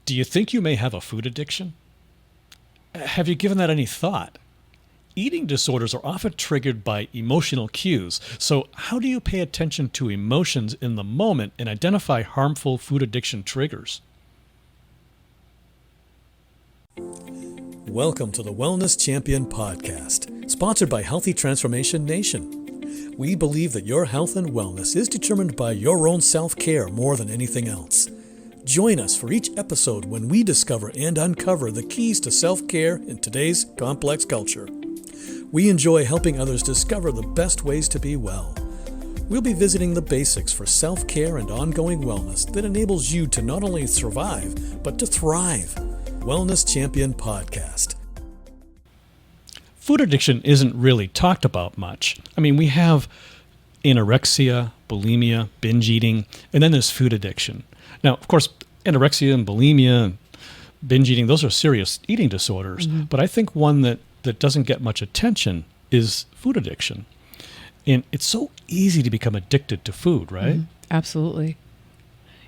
Do you think you may have a food addiction? Have you given that any thought? Eating disorders are often triggered by emotional cues. So, how do you pay attention to emotions in the moment and identify harmful food addiction triggers? Welcome to the Wellness Champion Podcast, sponsored by Healthy Transformation Nation. We believe that your health and wellness is determined by your own self-care more than anything else. Join us for each episode when we discover and uncover the keys to self-care in today's complex culture. We enjoy helping others discover the best ways to be well. We'll be visiting the basics for self-care and ongoing wellness that enables you to not only survive, but to thrive. Wellness Champion Podcast. Food addiction isn't really talked about much. I mean, we have anorexia, bulimia, binge eating, and then there's food addiction. Now, of course, anorexia and bulimia and binge eating, those are serious eating disorders. Mm-hmm. But I think one that doesn't get much attention is food addiction. And it's so easy to become addicted to food, right? Mm-hmm. Absolutely.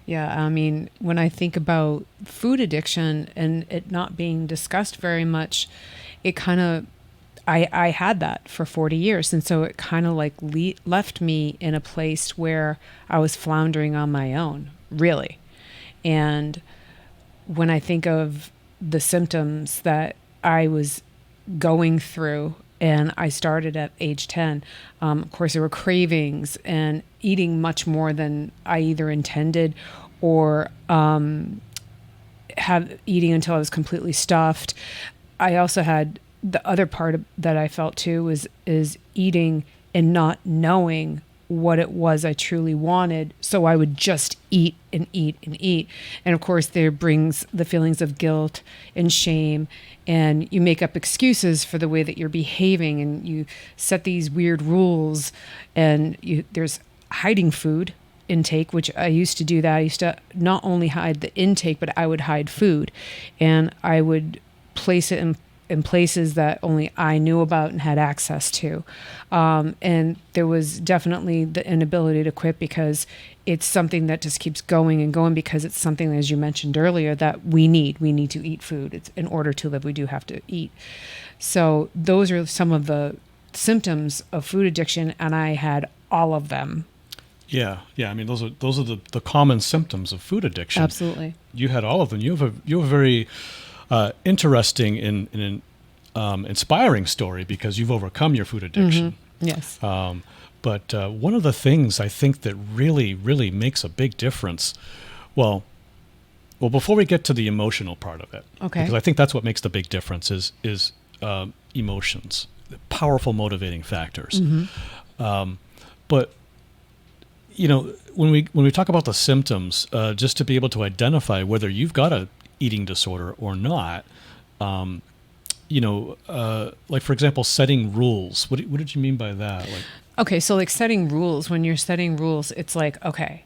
Yeah, I mean, when I think about food addiction and it not being discussed very much, it kind of, I had that for 40 years. And so it kind of like left me in a place where I was floundering on my own, really. And when I think of the symptoms that I was going through, and I started at age 10, of course, there were cravings and eating much more than I either intended or have eating until I was completely stuffed. I also had the other part that I felt too is eating and not knowing what it was I truly wanted. So I would just eat and eat and eat. And of course, there brings the feelings of guilt and shame, and you make up excuses for the way that you're behaving, and you set these weird rules, and there's hiding food intake, which I used to do that. I used to not only hide the intake, but I would hide food, and I would place it in places that only I knew about and had access to. And there was definitely the inability to quit because it's something that just keeps going and going, because it's something, as you mentioned earlier, that we need. We need to eat food. It's, in order to live, we do have to eat. So those are some of the symptoms of food addiction, and I had all of them. Yeah. I mean, those are the common symptoms of food addiction. Absolutely. You had all of them. You have a very interesting and inspiring story, because you've overcome your food addiction. Mm-hmm. Yes. But one of the things I think that really, really makes a big difference, well, before we get to the emotional part of it, okay, because I think that's what makes the big difference is emotions, powerful motivating factors. Mm-hmm. But you know, when we talk about the symptoms, just to be able to identify whether you've got a eating disorder or not, like, for example, setting rules. What did you mean by that? Like, okay, so like setting rules. When you're setting rules, it's like, okay,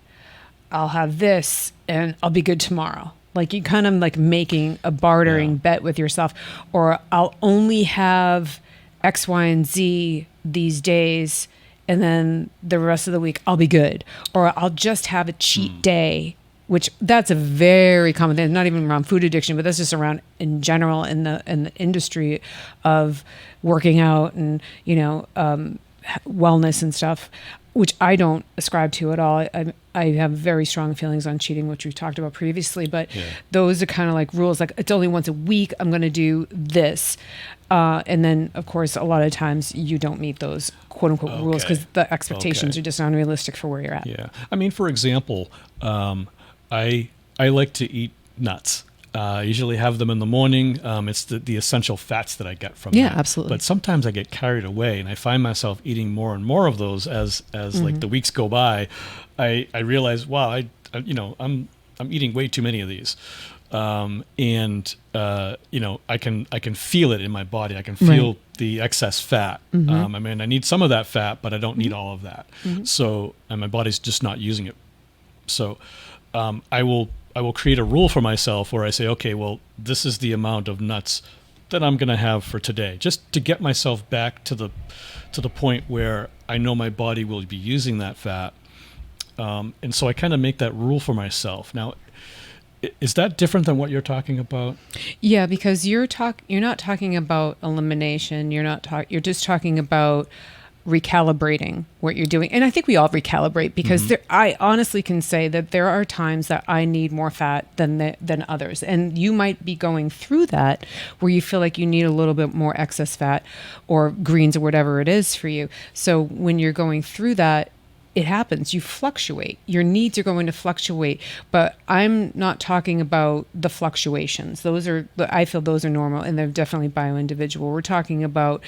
I'll have this and I'll be good tomorrow. Like, you kind of like making a bartering bet with yourself, or I'll only have X, Y, and Z these days, and then the rest of the week I'll be good. Or I'll just have a cheat day, which that's a very common thing, not even around food addiction, but that's just around in general in the industry of working out and, wellness and stuff, which I don't ascribe to at all. I have very strong feelings on cheating, which we talked about previously, but those are kind of like rules, like it's only once a week I'm going to do this. And then, of course, a lot of times you don't meet those quote unquote rules because the expectations are just unrealistic for where you're at. Yeah. I mean, for example, I like to eat nuts. I usually have them in the morning. It's the essential fats that I get from them. Yeah, absolutely. But sometimes I get carried away, and I find myself eating more and more of those as like the weeks go by. I realize, wow, I'm eating way too many of these, and I can feel it in my body. I can feel the excess fat. I mean, I need some of that fat, but I don't need all of that. So, and my body's just not using it. So, I will create a rule for myself where I say, okay, well, this is the amount of nuts that I'm going to have for today, just to get myself back to the point where I know my body will be using that fat. And so I kind of make that rule for myself. Now, Is that different than what you're talking about? Yeah, because you're not talking about elimination. You're just talking about recalibrating what you're doing. And I think we all recalibrate because I honestly can say that there are times that I need more fat than others. And you might be going through that where you feel like you need a little bit more excess fat or greens or whatever it is for you. So when you're going through that, it happens. You fluctuate. Your needs are going to fluctuate. But I'm not talking about the fluctuations. I feel those are normal and they're definitely bio-individual. We're talking about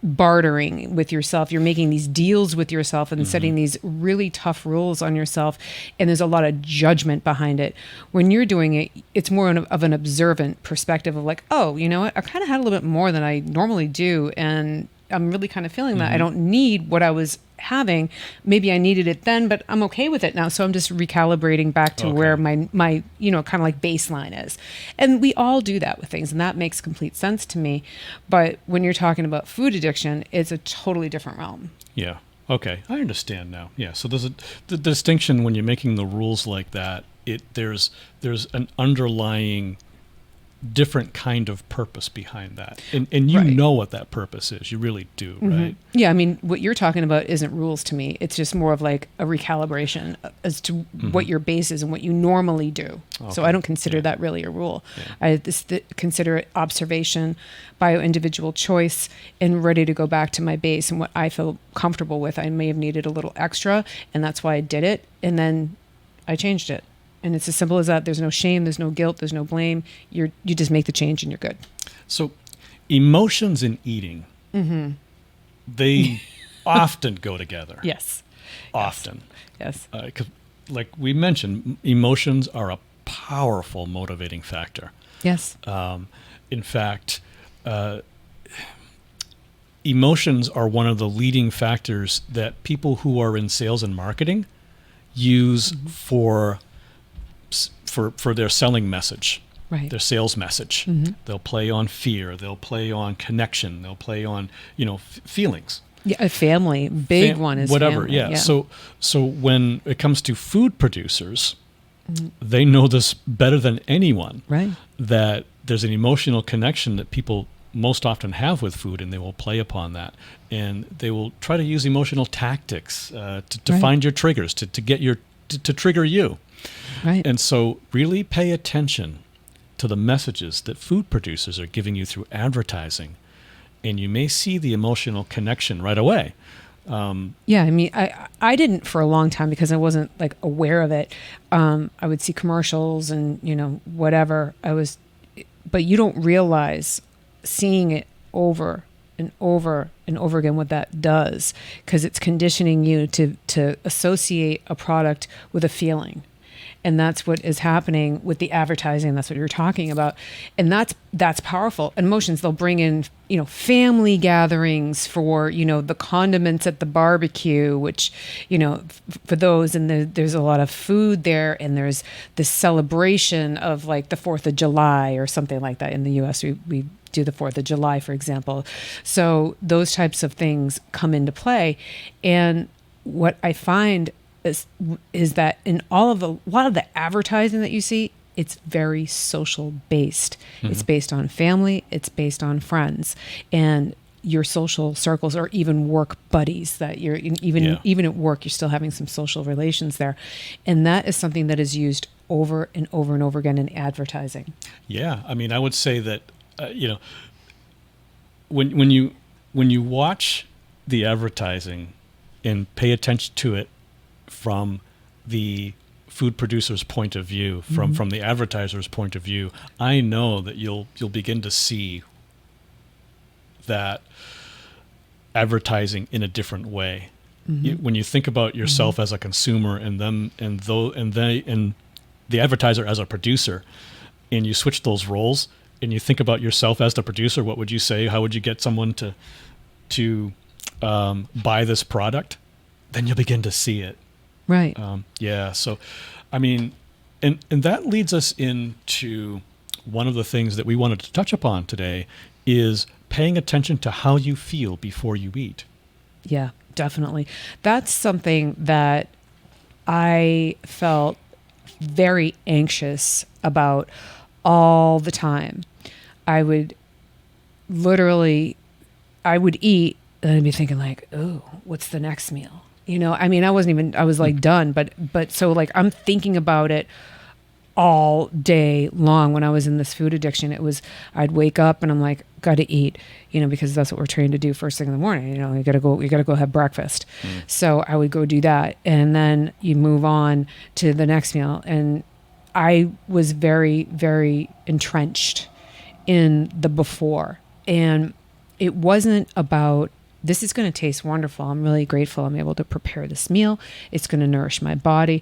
bartering with yourself. You're making these deals with yourself and setting these really tough rules on yourself. And there's a lot of judgment behind it. When you're doing it, it's more of an observant perspective of like, oh, you know what? I kind of had a little bit more than I normally do. And I'm really kind of feeling that I don't need what I was having. Maybe I needed it then, but I'm okay with it now. So I'm just recalibrating back to where my kind of like baseline is. And we all do that with things, and that makes complete sense to me. But when you're talking about food addiction, it's a totally different realm. Yeah. Okay. I understand now. Yeah. So there's the distinction when you're making the rules like that. There's an underlying different kind of purpose behind that, and you know what that purpose is. You really do, right? Yeah, I mean, what you're talking about isn't rules to me. It's just more of like a recalibration as to what your base is and what you normally do. So I don't consider that really a rule. I consider it observation, bio-individual choice, and ready to go back to my base and what I feel comfortable with. I may have needed a little extra, and that's why I did it, and then I changed it. And it's as simple as that. There's no shame, there's no guilt, there's no blame. You just make the change and you're good. So emotions and eating, they often go together. Yes. Often. Yes. 'Cause like we mentioned, emotions are a powerful motivating factor. Yes. In fact, emotions are one of the leading factors that people who are in sales and marketing use for their selling message, their sales message. They'll play on fear. They'll play on connection. They'll play on, feelings. Yeah, a family, big one is whatever. Family. Yeah. So when it comes to food producers, they know this better than anyone. Right. That there's an emotional connection that people most often have with food, and they will play upon that, and they will try to use emotional tactics to find your triggers, to get to trigger you. Right. And so really pay attention to the messages that food producers are giving you through advertising, and you may see the emotional connection right away. Yeah, I mean, I didn't for a long time because I wasn't like aware of it. I would see commercials and, whatever but you don't realize seeing it over and over and over again what that does, because it's conditioning you to associate a product with a feeling. And that's what is happening with the advertising. That's what you're talking about. And that's powerful. Emotions, they'll bring in, family gatherings for, the condiments at the barbecue, which, for those, and there's a lot of food there, and there's this celebration of like the 4th of July or something like that. In the US, we do the 4th of July, for example. So those types of things come into play. And what I find is that in a lot of the advertising that you see, it's very social based. It's based on family, it's based on friends, and your social circles, or even work buddies that you're even at work, you're still having some social relations there. And that is something that is used over and over and over again in advertising. Yeah. I mean, I would say that, when you watch the advertising and pay attention to it from the food producer's point of view, from the advertiser's point of view, I know that you'll begin to see that advertising in a different way. When you think about yourself as a consumer, and them and the advertiser as a producer, and you switch those roles, and you think about yourself as the producer, what would you say? How would you get someone to buy this product? Then you'll begin to see it. Right. So, I mean, and that leads us into one of the things that we wanted to touch upon today is paying attention to how you feel before you eat. Yeah, definitely. That's something that I felt very anxious about all the time. I would literally, I would eat and I'd be thinking like, oh, what's the next meal? You know, I mean, I was like done, but so like I'm thinking about it all day long. When I was in this food addiction, I'd wake up and I'm like, got to eat, you know, because that's what we're trained to do first thing in the morning. You know, you got to go have breakfast. So I would go do that. And then you move on to the next meal. And I was very, very entrenched in the before. And it wasn't about, this is going to taste wonderful. I'm really grateful I'm able to prepare this meal. It's going to nourish my body.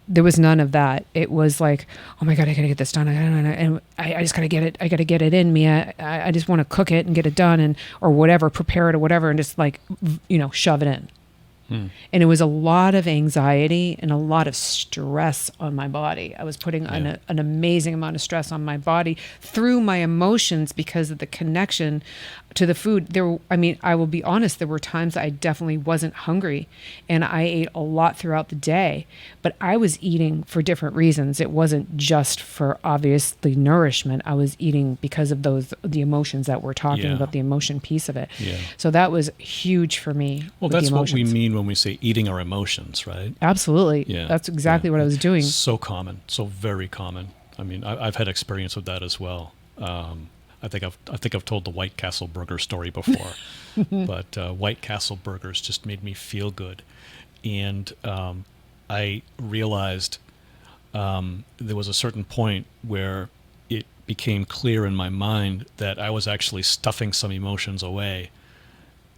There was none of that. It was like, oh my God, I got to get this done. And I just got to get it. I got to get it in me. I just want to cook it and get it done or whatever, prepare it or whatever. And just like, you know, shove it in. And it was a lot of anxiety and a lot of stress on my body. I was putting an amazing amount of stress on my body through my emotions because of the connection to the food. I will be honest, there were times I definitely wasn't hungry and I ate a lot throughout the day, but I was eating for different reasons. It wasn't just for obviously nourishment. I was eating because of the emotions that we're talking about, the emotion piece of it. Yeah. So that was huge for me. Well, that's what we mean when we say eating our emotions, right? Absolutely. Yeah. That's exactly what I was doing. So common, so very common. I mean, I've had experience with that as well. I think I've told the White Castle burger story before, but White Castle burgers just made me feel good, and I realized there was a certain point where it became clear in my mind that I was actually stuffing some emotions away,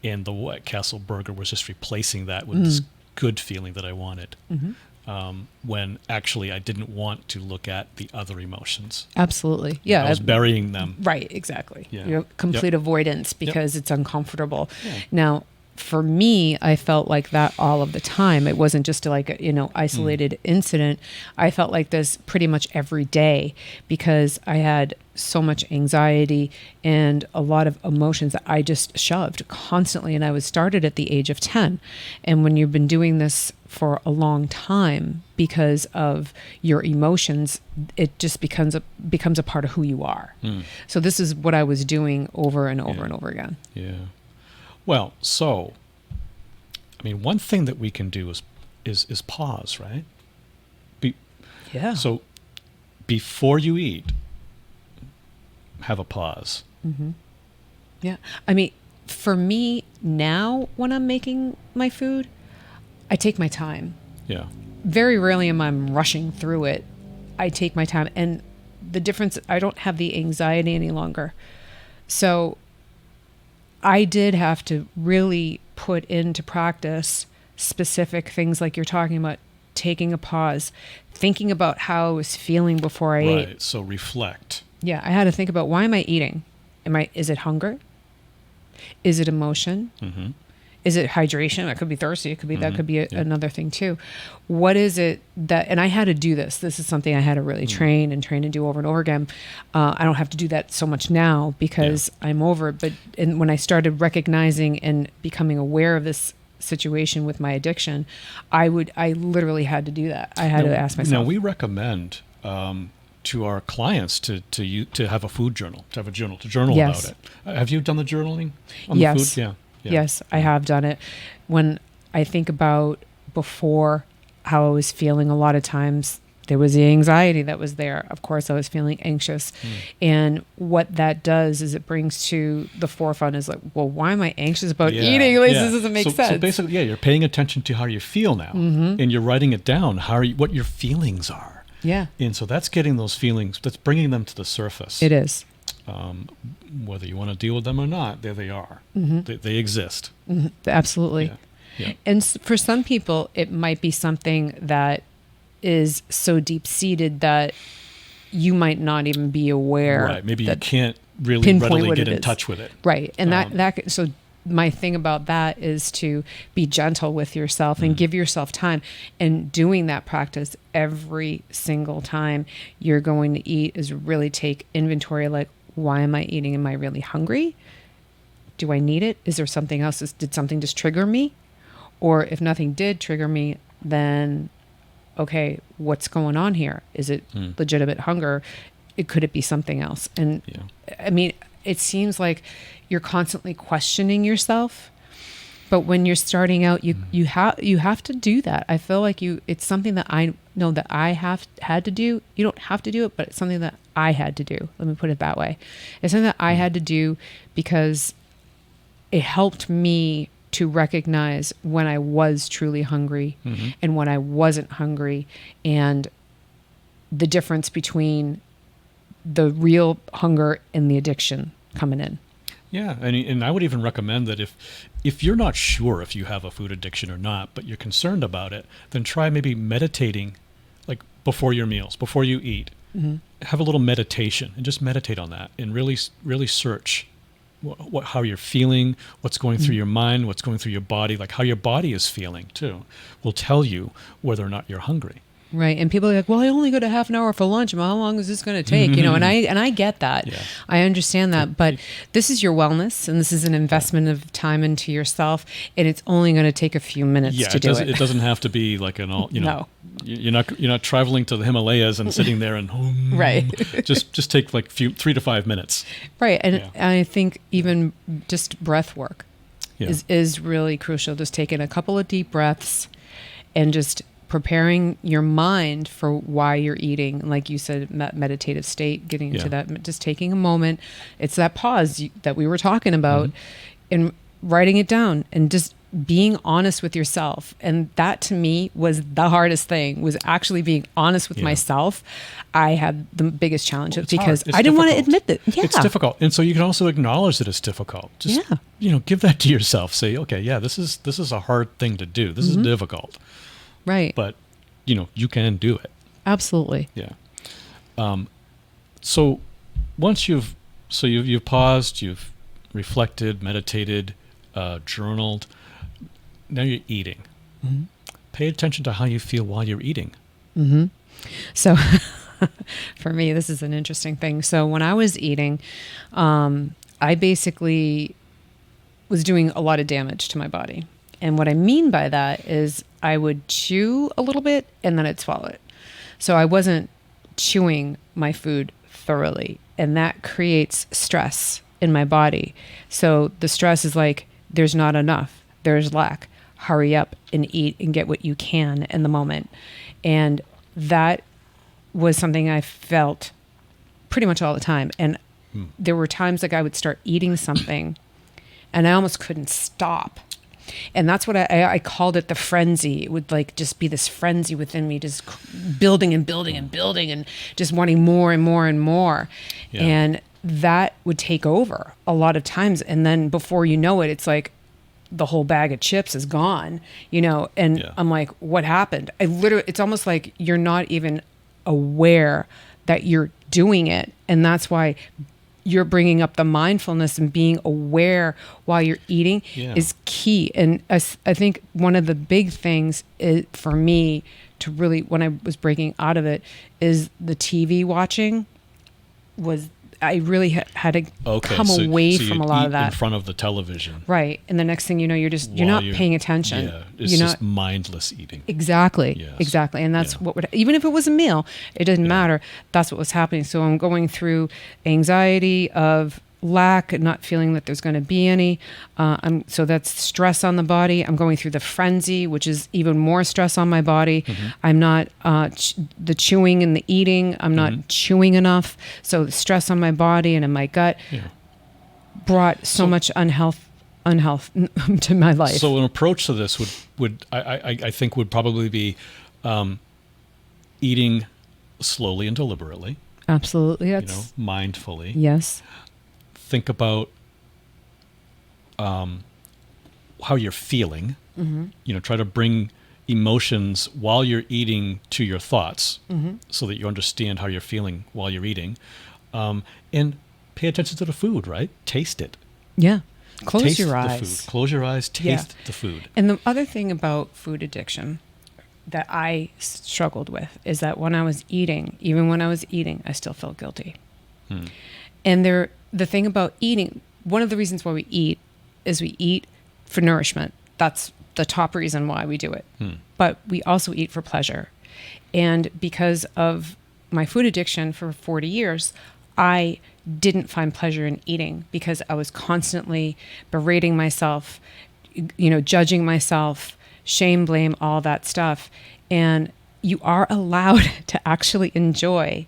and the White Castle burger was just replacing that with this good feeling that I wanted. When actually I didn't want to look at the other emotions. Absolutely. Yeah. I was burying them. Right, exactly. Yeah. You're complete avoidance because it's uncomfortable. Yeah. Now, for me, I felt like that all of the time. It wasn't just like a, isolated incident. I felt like this pretty much every day because I had so much anxiety and a lot of emotions that I just shoved constantly. And I was started at the age of 10. And when you've been doing this for a long time because of your emotions, it just becomes a part of who you are. So this is what I was doing over and over and over again. Yeah. Well, so, I mean, one thing that we can do is pause, right? So, before you eat, have a pause. Yeah. I mean, for me now, when I'm making my food, I take my time. Yeah. Very rarely am I rushing through it. I take my time, and the difference, I don't have the anxiety any longer. So I did have to really put into practice specific things like you're talking about, taking a pause, thinking about how I was feeling before I ate. Right, so reflect. Yeah, I had to think about, why am I eating? Is it hunger? Is it emotion? Is it hydration? I could be thirsty. It could be that could be another thing too. What is it that? And I had to do this. This is something I had to really train and do over and over again. I don't have to do that so much now because I'm over it. But when I started recognizing and becoming aware of this situation with my addiction, I literally had to do that. I had to ask myself. Now we recommend to our clients to have a food journal, to journal about it. Have you done the journaling on the food? Yeah. Yes, I have done it. When I think about before how I was feeling, a lot of times there was the anxiety that was there. Of course, I was feeling anxious. And what that does is it brings to the forefront is like, well, why am I anxious about eating? Like, this doesn't make sense. So basically, you're paying attention to how you feel now. And you're writing it down, what your feelings are. Yeah. And so that's getting those feelings, that's bringing them to the surface. It is. Whether you want to deal with them or not, there they are. They exist. Absolutely. Yeah. And for some people, it might be something that is so deep-seated that you might not even be aware. Right. Maybe you can't really readily get in touch with it. Right. And so my thing about that is to be gentle with yourself and give yourself time. And doing that practice every single time you're going to eat is really take inventory, like, why am I eating? Am I really hungry? Do I need it? Is there something else? Did something just trigger me? Or if nothing did trigger me, then okay, what's going on here? Is it legitimate hunger? Could it be something else? And I mean, it seems like you're constantly questioning yourself, but when you're starting out, you have to do that. I feel like it's something that I know that I had to do. You don't have to do it, but it's something that I had to do. Let me put it that way. It's something that I had to do because it helped me to recognize when I was truly hungry and when I wasn't hungry, and the difference between the real hunger and the addiction coming in. Yeah, and I would even recommend that if you're not sure if you have a food addiction or not, but you're concerned about it, then try maybe meditating, like before your meals, before you eat. Have a little meditation and just meditate on that and really search how you're feeling, what's going through your mind, what's going through your body, like how your body is feeling too, will tell you whether or not you're hungry. Right. And people are like, well, I only go to half an hour for lunch. How long is this going to take? And I get that. Yeah. I understand that. But this is your wellness, and this is an investment of time into yourself. And it's only going to take a few minutes to do it. It doesn't have to be like an all, no. You're not traveling to the Himalayas and sitting there and right. just take like 3 to 5 minutes. Right. And I think even just breath work is really crucial. Just taking a couple of deep breaths and just preparing your mind for why you're eating. Like you said, meditative state, getting into that, just taking a moment. It's that pause that we were talking about and writing it down and just being honest with yourself. And that to me was the hardest thing, was actually being honest with myself. I had the biggest challenge because I didn't want to admit that. Yeah. It's difficult. And so you can also acknowledge that it's difficult. Just, give that to yourself. Say, okay, this is a hard thing to do. This is difficult. Right. But, you can do it. Absolutely. Yeah. So once you've paused, you've reflected, meditated, journaled, now you're eating. Pay attention to how you feel while you're eating. So for me, this is an interesting thing. So when I was eating, I basically was doing a lot of damage to my body. And what I mean by that is I would chew a little bit and then I'd swallow it. So I wasn't chewing my food thoroughly. And that creates stress in my body. So the stress is like, there's not enough, there's lack. Hurry up and eat and get what you can in the moment. And that was something I felt pretty much all the time. And there were times like I would start eating something and I almost couldn't stop. And that's what I called it, the frenzy. It would like just be this frenzy within me, just building and building and building and just wanting more and more and more. Yeah. And that would take over a lot of times. And then before you know it, it's like the whole bag of chips is gone, and I'm like, what happened? It's almost like you're not even aware that you're doing it. And that's why you're bringing up the mindfulness and being aware while you're eating is key. And I think one of the big things for me to really, when I was breaking out of it, is the TV watching I really had to come away from a lot of that. In front of the television. Right. And the next thing you know, you're not paying attention. Yeah, it's just mindless eating. Exactly. Yes. Exactly. And that's what even if it was a meal, it didn't matter. That's what was happening. So I'm going through anxiety of lack and not feeling that there's going to be any. So that's stress on the body. I'm going through the frenzy, which is even more stress on my body. I'm not the chewing and the eating. I'm not chewing enough. So the stress on my body and in my gut brought so much unhealth to my life. So an approach to this would I think would probably be eating slowly and deliberately. Absolutely. That's mindfully. Yes. Think about how you're feeling. Try to bring emotions while you're eating to your thoughts so that you understand how you're feeling while you're eating. And pay attention to the food, right? Taste it. Yeah. Close your eyes. The food. Close your eyes. Taste the food. And the other thing about food addiction that I struggled with is that when I was eating, even when I was eating, I still felt guilty. And the thing about eating, one of the reasons why we eat is we eat for nourishment. That's the top reason why we do it. But we also eat for pleasure. And because of my food addiction for 40 years, I didn't find pleasure in eating because I was constantly berating myself, judging myself, shame, blame, all that stuff. And you are allowed to actually enjoy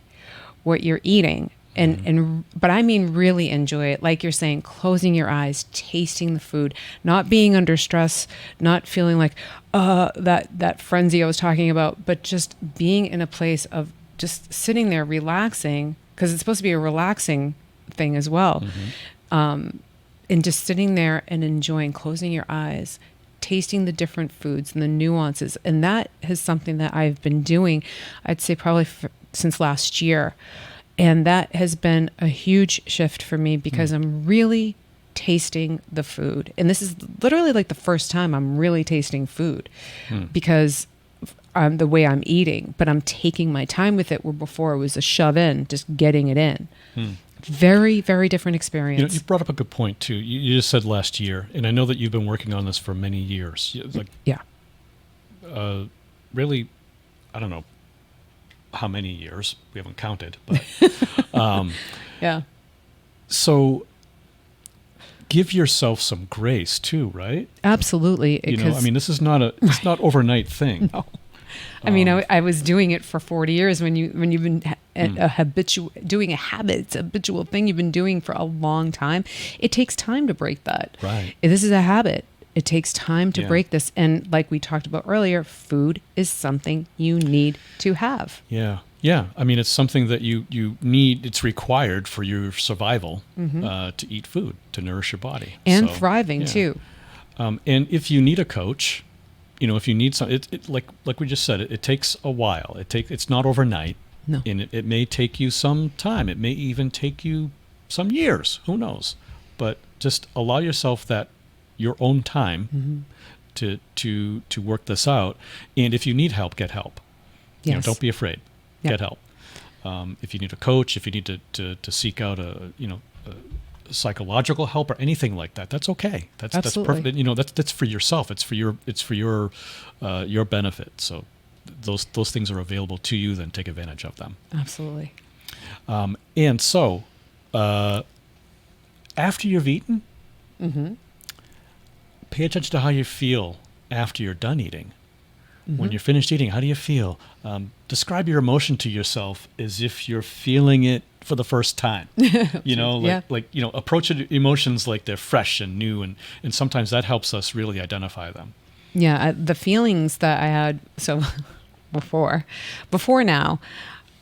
what you're eating. But I mean, really enjoy it. Like you're saying, closing your eyes, tasting the food, not being under stress, not feeling like, that frenzy I was talking about, but just being in a place of just sitting there, relaxing, because it's supposed to be a relaxing thing as well. And just sitting there and enjoying, closing your eyes, tasting the different foods and the nuances. And that is something that I've been doing, I'd say probably since last year. And that has been a huge shift for me because I'm really tasting the food. And this is literally like the first time I'm really tasting food because the way I'm eating, but I'm taking my time with it, where before it was a shove in, just getting it in. Very, very different experience. You brought up a good point too. You just said last year, and I know that you've been working on this for many years. Really, I don't know how many years, we haven't counted, but yeah. So give yourself some grace too, right? Absolutely. This is not it's not overnight thing. No. I mean, I was doing it for 40 years when you've been doing a habit. It's a habitual thing you've been doing for a long time. It takes time to break that. Right. This is a habit. It takes time to break this. And like we talked about earlier, food is something you need to have. Yeah. Yeah. I mean, it's something that you need. It's required for your survival to eat food, to nourish your body. And thriving too. And if you need a coach, if you need some, like we just said, it takes a while. It's not overnight. No. And it may take you some time. It may even take you some years. Who knows? But just allow yourself your own time to work this out. And if you need help, get help. Yes. Don't be afraid. Get help. If you need a coach, if you need to seek out a psychological help or anything like that, that's okay. That's perfect. That's for yourself. It's for your benefit. So those things are available to you. Then take advantage of them. Absolutely. And so after you've eaten, pay attention to how you feel after you're done eating. When you're finished eating, how do you feel? Describe your emotion to yourself as if you're feeling it for the first time. Approach emotions like they're fresh and new, and sometimes that helps us really identify them. Yeah, the feelings that I had before now,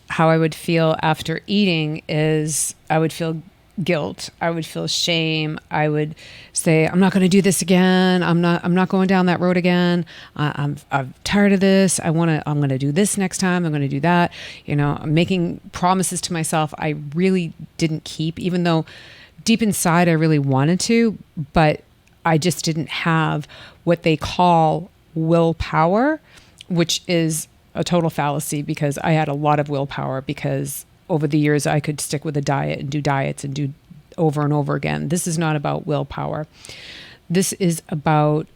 how I would feel after eating is I would feel guilt. I would feel shame. I would say, I'm not going to do this again. I'm not going down that road again. I'm tired of this. I'm going to do this next time. I'm going to do that. I'm making promises to myself I really didn't keep, even though deep inside I really wanted to, but I just didn't have what they call willpower, which is a total fallacy because I had a lot of willpower because over the years, I could stick with a diet and do diets and do over and over again. This is not about willpower. This is about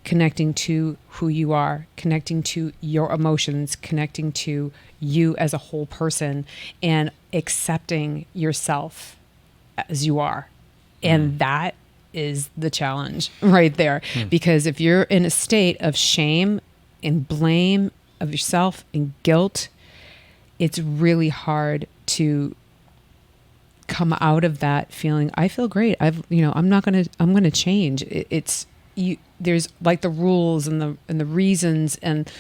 connecting to who you are, connecting to your emotions, connecting to you as a whole person, and accepting yourself as you are. And that is the challenge right there. Because if you're in a state of shame and blame of yourself and guilt, it's really hard to come out of that feeling. I feel great. I'm going to change. There's like the rules and the reasons and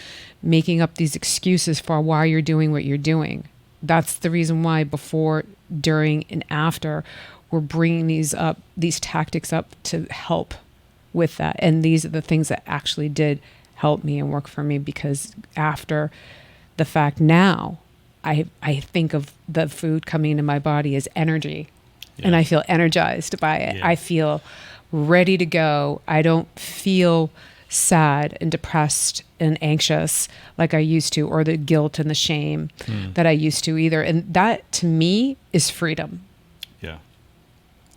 making up these excuses for why you're doing what you're doing. That's the reason why before, during, and after we're bringing these tactics up to help with that. And these are the things that actually did help me and work for me, because after the fact now, I think of the food coming into my body as energy, and I feel energized by it. I feel ready to go. I don't feel sad and depressed and anxious like I used to, or the guilt and the shame that I used to either. And that to me is freedom. Yeah.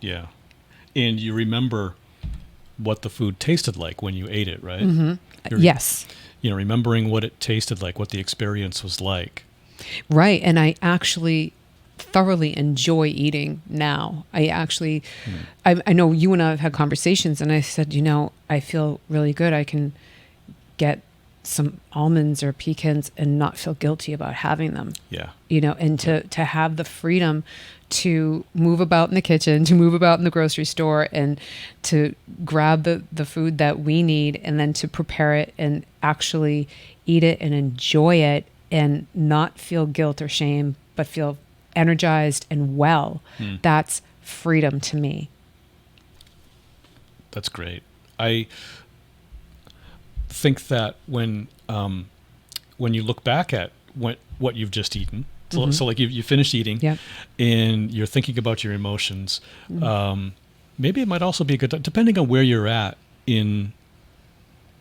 Yeah. And you remember what the food tasted like when you ate it, right? Yes. remembering what it tasted like, what the experience was like. Right. And I actually thoroughly enjoy eating now. I know you and I have had conversations, and I said, I feel really good. I can get some almonds or pecans and not feel guilty about having them. Yeah. And to have the freedom to move about in the kitchen, to move about in the grocery store, and to grab the food that we need, and then to prepare it and actually eat it and enjoy it and not feel guilt or shame, but feel energized and well. That's freedom to me. That's great. I think that when you look back at what you've just eaten, so like you finished eating, Yep. and you're thinking about your emotions, maybe it might also be a good, depending on where you're at in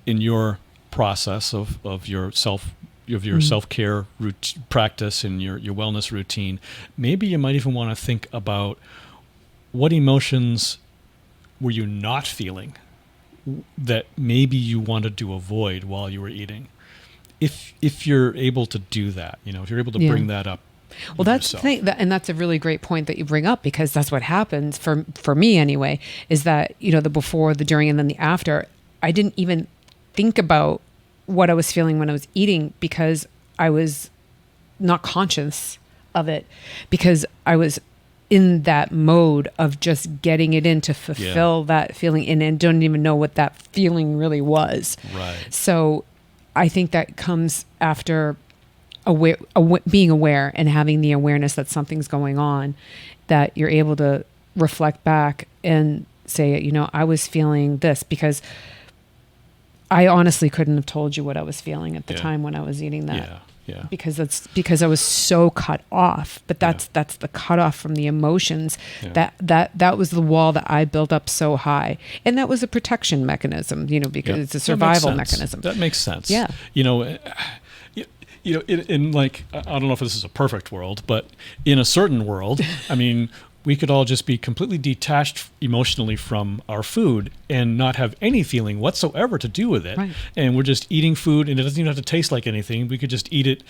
your process of your self-care practice and your wellness routine. Maybe you might even want to think about what emotions were you not feeling that maybe you wanted to avoid while you were eating. If you're able to do that, if you're able to bring that up. Well, that's the thing, and that's a really great point that you bring up, because that's what happens for me anyway, is that, the before, the during, and then the after, I didn't even think about what I was feeling when I was eating, because I was not conscious of it, because I was in that mode of just getting it in to fulfill that feeling, and don't even know what that feeling really was. Right. So I think that comes after being aware and having the awareness that something's going on, that you're able to reflect back and say, I was feeling this, because I honestly couldn't have told you what I was feeling at the time when I was eating that. Yeah. Yeah. Because I was so cut off. But that's the cutoff from the emotions. Yeah. That was the wall that I built up so high, and that was a protection mechanism. Because it's a survival mechanism. That makes sense. Yeah. In like, I don't know if this is a perfect world, but in a certain world, I mean, we could all just be completely detached emotionally from our food and not have any feeling whatsoever to do with it. Right. And we're just eating food, and it doesn't even have to taste like anything. We could just eat it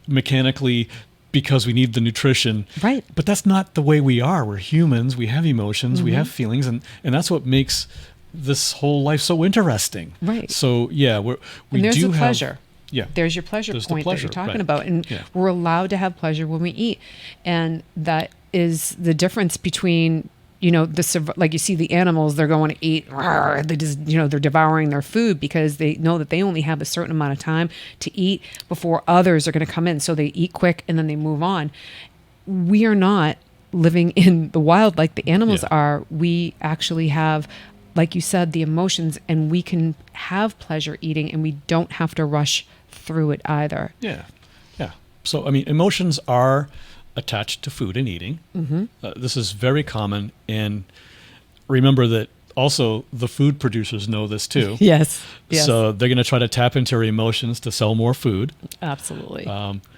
mechanically because we need the nutrition. Right. But that's not the way we are. We're humans. We have emotions. We have feelings. And that's what makes this whole life so interesting. Right. So, yeah, we there's do the pleasure. have... Yeah. There's your pleasure There's point that you're talking about. And Yeah. we're allowed to have pleasure when we eat. And that is the difference between, like you see the animals, they're going to eat, they just, they're devouring their food because they know that they only have a certain amount of time to eat before others are going to come in. So they eat quick and then they move on. We are not living in the wild like the animals are. We actually have, like you said, the emotions, and we can have pleasure eating, and we don't have to rush through it either. Yeah. Yeah. So, I mean, emotions are attached to food and eating. This is very common. And remember that also the food producers know this too. Yes. So they're going to try to tap into our emotions to sell more food. Absolutely.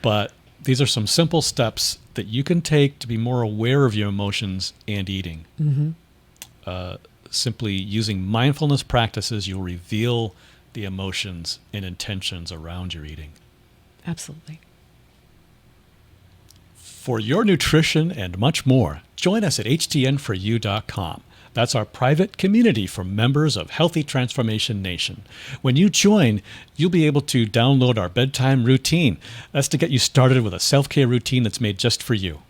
But these are some simple steps that you can take to be more aware of your emotions and eating. Simply using mindfulness practices, you'll reveal the emotions and intentions around your eating. Absolutely. For your nutrition and much more, join us at htnforyou.com. That's our private community for members of Healthy Transformation Nation. When you join, you'll be able to download our bedtime routine. That's to get you started with a self-care routine that's made just for you.